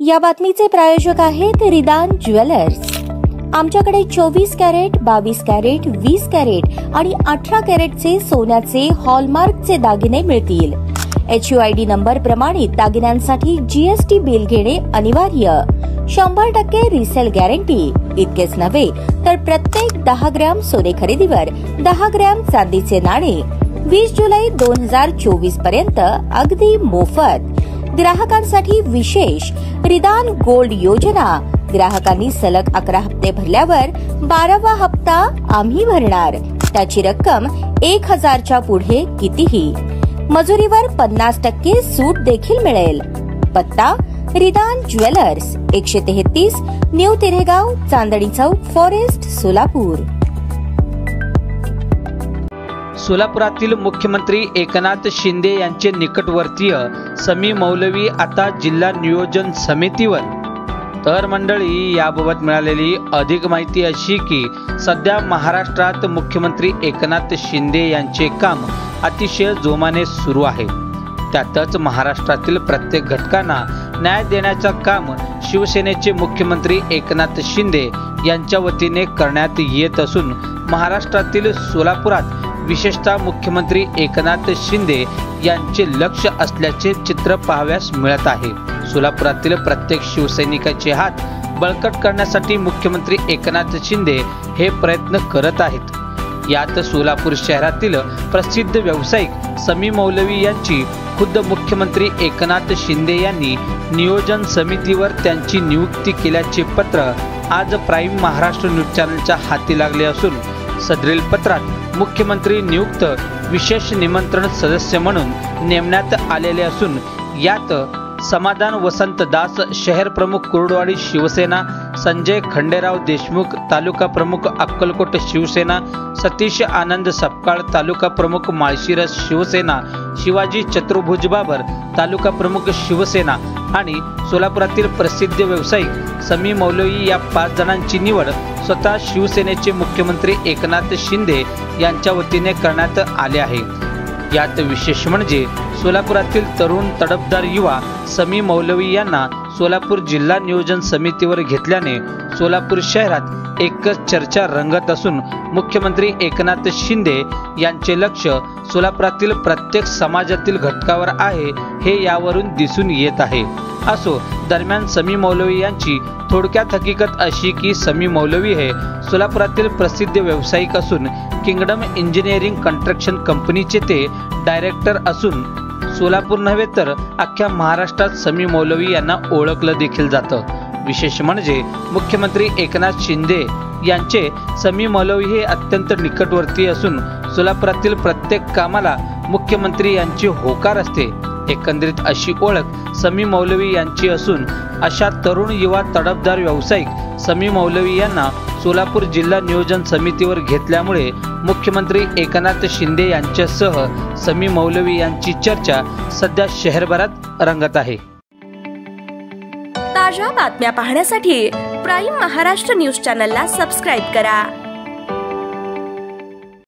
या बातमीचे प्रायोजक आहेत रिदान ज्वेलर्स। आमच्याकडे 24 कॅरेट, 22 कॅरेट, 20 कॅरेट आणि 18 कॅरेटचे सोन्याचे हॉलमार्कचे दागिने मिळतील। HUID नंबर प्रमाणित दागिन्यांसाठी GST बिल घेणे अनिवार्य। 100% रिसेल गॅरंटी। इतकेच नव्हे तर प्रत्येक 10 ग्रॅम सोने खरेदीवर 10 ग्रॅम चांदीचे नाणे 20 जुलै 2024 पर्यंत अगदी मोफत। ग्राहकांसाठी विशेष रिदान गोल्ड योजना। ग्राहकांनी सलग 11 हप्ते भरल्यावर 12वा हप्ता आम्ही भरणार। त्याची रक्कम 1000च्या पुढे कितीही। मजुरीवर 50% सूट देखील मिळेल। पत्ता रिदान jewellers, 133 new तिरेगाव, Chandni Chowk, forest, Solapur. सोलापुरातील मुख्यमंत्री एकनाथ शिंदे यांचे निकटवर्तीय समी मौलवी आता जिल्हा नियोजन समितीवर। तर मंडळी, याबाबत मिळालेली अधिक माहिती अशी की सध्या महाराष्ट्रात मुख्यमंत्री एकनाथ शिंदे यांचे काम अतिशय जोमाने सुरू आहे। त्यातच महाराष्ट्रातील प्रत्येक घटकांना न्याय देण्याचे काम शिवसेनेचे मुख्यमंत्री एकनाथ शिंदे यांच्या वतीने करण्यात येत असून महाराष्ट्रातील सोलापुरात विशेषतः मुख्यमंत्री एकनाथ शिंदे यांचे लक्ष असल्याचे चित्र पाहाव्यास मिळत आहे। सोलापुरातील प्रत्येक शिवसैनिकाचे हात बळकट करण्यासाठी मुख्यमंत्री एकनाथ शिंदे हे प्रयत्न करत आहेत। यात सोलापूर शहरातील प्रसिद्ध व्यावसायिक समी मौलवी यांची खुद्द मुख्यमंत्री एकनाथ शिंदे यांनी नियोजन समितीवर त्यांची नियुक्ती केल्याचे पत्र आज प्राईम महाराष्ट्र न्यूज चॅनलच्या हाती लागले असून सदरील पत्रात मुख्यमंत्री नियुक्त विशेष निमंत्रण सदस्य म्हणून नेमण्यात आलेले असून यात समाधान वसंत दास शहर प्रमुख कुर्डवाडी शिवसेना, संजय खंडेराव देशमुख तालुका प्रमुख अक्कलकोट शिवसेना, सतीश आनंद सपकाळ तालुका प्रमुख माळशिरस शिवसेना, शिवाजी चतुर्भुज बाबर तालुका प्रमुख शिवसेना आणि सोलापुरातील प्रसिद्ध व्यावसायिक समी मौलवी या 5 जणांची निवड स्वतः शिवसेनेचे मुख्यमंत्री एकनाथ शिंदे यांच्या वतीने करण्यात आले आहे। यात विशेष म्हणजे सोलापुरातील तरुण तडफदार युवा समी मौलवी यांना सोलापूर जिल्हा नियोजन समितीवर घेतल्याने सोलापूर शहरात एकच चर्चा रंगत असून मुख्यमंत्री एकनाथ शिंदे यांचे लक्ष सोलापुरातील प्रत्येक समाजातील घटकावर आहे हे यावरून दिसून येत आहे। असो दरम्यान समी मौलवी यांची थोडक्यात हकीकत अशी की समी मौलवी हे सोलापुरातील प्रसिद्ध व्यावसायिक असून किंगडम इंजिनिअरिंग कंस्ट्रक्शन कंपनीचे ते डायरेक्टर असून सोलापूर नव्हे तर अख्ख्या महाराष्ट्रात समी मौलवी यांना ओळखलं देखील जातं। विशेष म्हणजे मुख्यमंत्री एकनाथ शिंदे यांचे समी मौलवी हे अत्यंत निकटवर्तीय असून सोलापुरातील प्रत्येक कामाला मुख्यमंत्री यांची होकार असते। एकंदरीत अशी ओळख समी मौलवी यांची असून अशा तरुण युवा तडफदार व्यावसायिक समी मौलवी यांना सोलापूर जिल्हा नियोजन समितीवर घेतल्यामुळे मुख्यमंत्री एकनाथ शिंदे यांच्यासह समी मौलवी यांची चर्चा सध्या शहरभरात रंगत आहे। ताज्या बातम्या पाहण्यासाठी प्राईम महाराष्ट्र न्यूज चॅनलला सबस्क्राईब करा।